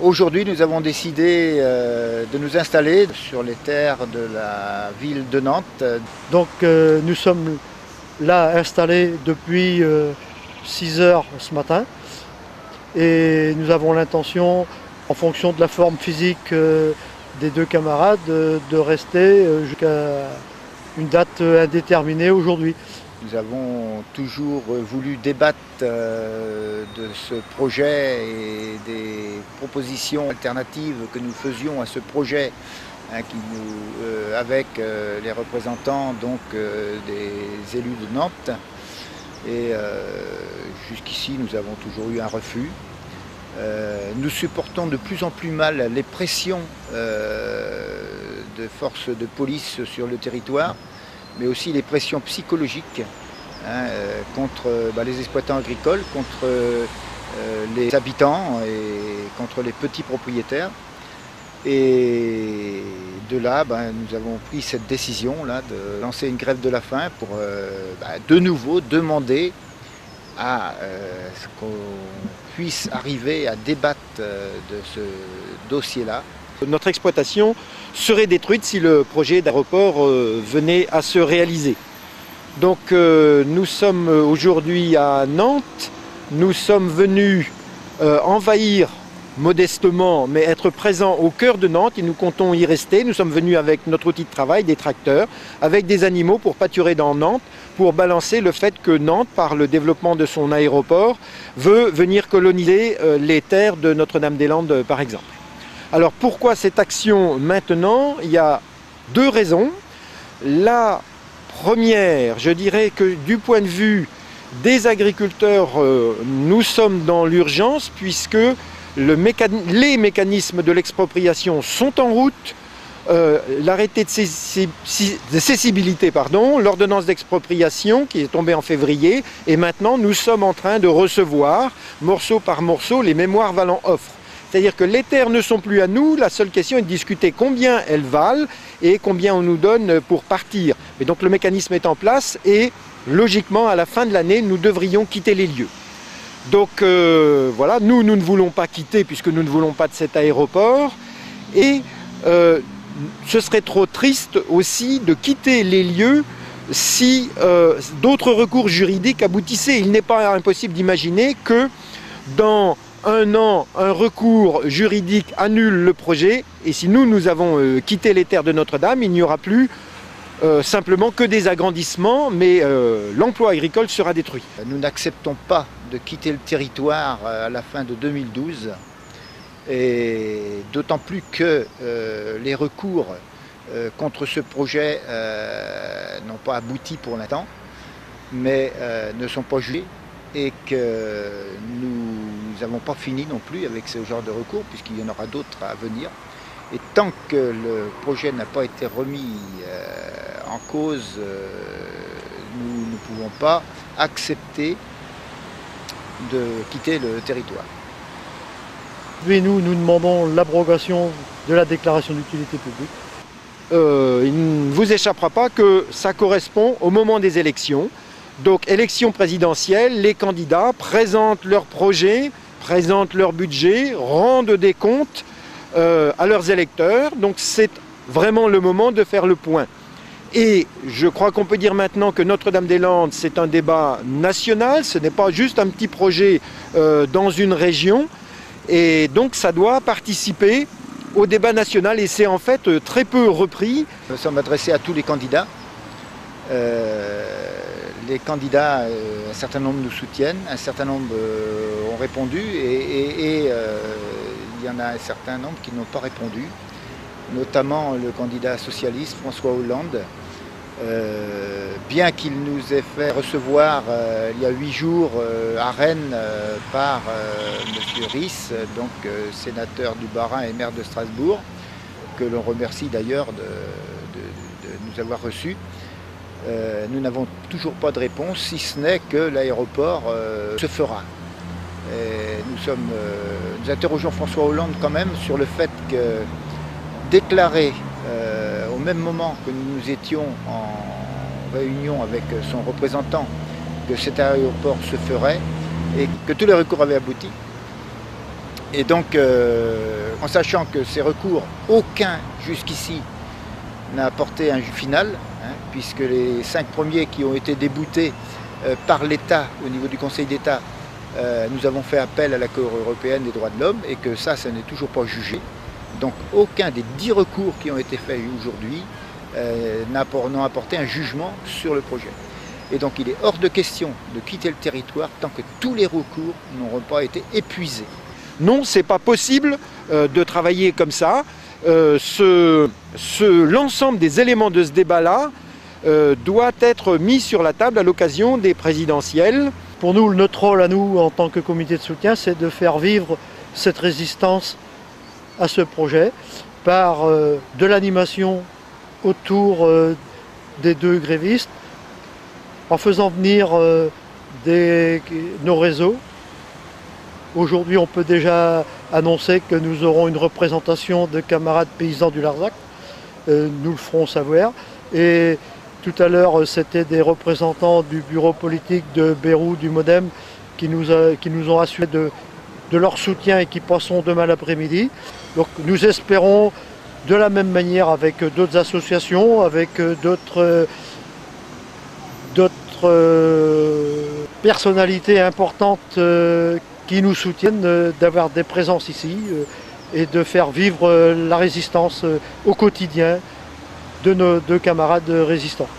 Aujourd'hui, nous avons décidé de nous installer sur les terres de la ville de Nantes. Donc nous sommes là installés depuis 6 heures ce matin et nous avons l'intention, en fonction de la forme physique des deux camarades, de rester jusqu'à une date indéterminée aujourd'hui. Nous avons toujours voulu débattre de ce projet et des propositions alternatives que nous faisions à ce projet, avec les représentants des élus de Nantes. Et jusqu'ici, nous avons toujours eu un refus. Nous supportons de plus en plus mal les pressions de forces de police sur le territoire, mais aussi les pressions psychologiques contre les exploitants agricoles, contre les habitants et contre les petits propriétaires. Et de là, nous avons pris cette décision-là de lancer une grève de la faim pour de nouveau demander à ce qu'on puisse arriver à débattre de ce dossier-là. Notre exploitation serait détruite si le projet d'aéroport venait à se réaliser. Donc nous sommes aujourd'hui à Nantes, nous sommes venus envahir modestement, mais être présents au cœur de Nantes et nous comptons y rester. Nous sommes venus avec notre outil de travail, des tracteurs, avec des animaux pour pâturer dans Nantes, pour balancer le fait que Nantes, par le développement de son aéroport, veut venir coloniser les terres de Notre-Dame-des-Landes par exemple. Alors pourquoi cette action maintenant? Il y a deux raisons. La première, je dirais que du point de vue des agriculteurs, nous sommes dans l'urgence puisque les mécanismes de l'expropriation sont en route. L'arrêté de cessibilité, l'ordonnance d'expropriation qui est tombée en février, et maintenant nous sommes en train de recevoir, morceau par morceau, les mémoires valant offre. C'est-à-dire que les terres ne sont plus à nous, la seule question est de discuter combien elles valent et combien on nous donne pour partir. Mais donc le mécanisme est en place et logiquement à la fin de l'année nous devrions quitter les lieux. Donc voilà, nous ne voulons pas quitter puisque nous ne voulons pas de cet aéroport et ce serait trop triste aussi de quitter les lieux si d'autres recours juridiques aboutissaient. Il n'est pas impossible d'imaginer que dans un an, un recours juridique annule le projet et si nous avons quitté les terres de Notre-Dame, il n'y aura plus simplement que des agrandissements, mais l'emploi agricole sera détruit. Nous n'acceptons pas de quitter le territoire à la fin de 2012 et d'autant plus que les recours contre ce projet n'ont pas abouti pour l'instant, mais ne sont pas jugés et que nous n'avons pas fini non plus avec ce genre de recours puisqu'il y en aura d'autres à venir. Et tant que le projet n'a pas été remis en cause, nous ne pouvons pas accepter de quitter le territoire. Et nous demandons l'abrogation de la déclaration d'utilité publique. Il ne vous échappera pas que ça correspond au moment des élections. Donc élection présidentielle, les candidats présentent leur projet, présentent leur budget, rendent des comptes à leurs électeurs. Donc c'est vraiment le moment de faire le point. Et je crois qu'on peut dire maintenant que Notre-Dame-des-Landes, c'est un débat national, ce n'est pas juste un petit projet dans une région. Et donc ça doit participer au débat national et c'est en fait très peu repris. Nous sommes adressés à tous les candidats. Les candidats, un certain nombre nous soutiennent, un certain nombre ont répondu et il y en a un certain nombre qui n'ont pas répondu, notamment le candidat socialiste François Hollande. Bien qu'il nous ait fait recevoir il y a 8 jours à Rennes par M. Ries, donc sénateur du Bas-Rhin et maire de Strasbourg, que l'on remercie d'ailleurs de nous avoir reçus. Nous n'avons toujours pas de réponse, si ce n'est que l'aéroport se fera. Nous interrogeons François Hollande quand même sur le fait que déclarer au même moment que nous étions en réunion avec son représentant que cet aéroport se ferait et que tous les recours avaient abouti, Et donc, en sachant que ces recours, aucun jusqu'ici n'a apporté un final, hein, puisque les 5 premiers qui ont été déboutés par l'État, au niveau du Conseil d'État, nous avons fait appel à la Cour européenne des droits de l'homme et que ça n'est toujours pas jugé. Donc aucun des 10 recours qui ont été faits aujourd'hui n'ont apporté un jugement sur le projet. Et donc il est hors de question de quitter le territoire tant que tous les recours n'auront pas été épuisés. Non, c'est pas possible de travailler comme ça. L'ensemble des éléments de ce débat-là doit être mis sur la table à l'occasion des présidentielles. Pour nous, notre rôle à nous, en tant que comité de soutien, c'est de faire vivre cette résistance à ce projet par de l'animation autour des 2 grévistes, en faisant venir nos réseaux. Aujourd'hui, on peut déjà annoncer que nous aurons une représentation de camarades paysans du Larzac. Nous le ferons savoir. Et tout à l'heure, c'était des représentants du bureau politique de Bérou, du Modem, qui nous ont assuré de leur soutien et qui passeront demain l'après-midi. Donc nous espérons de la même manière avec d'autres associations, avec d'autres personnalités importantes qui nous soutiennent, d'avoir des présences ici et de faire vivre la résistance au quotidien de nos 2 camarades résistants.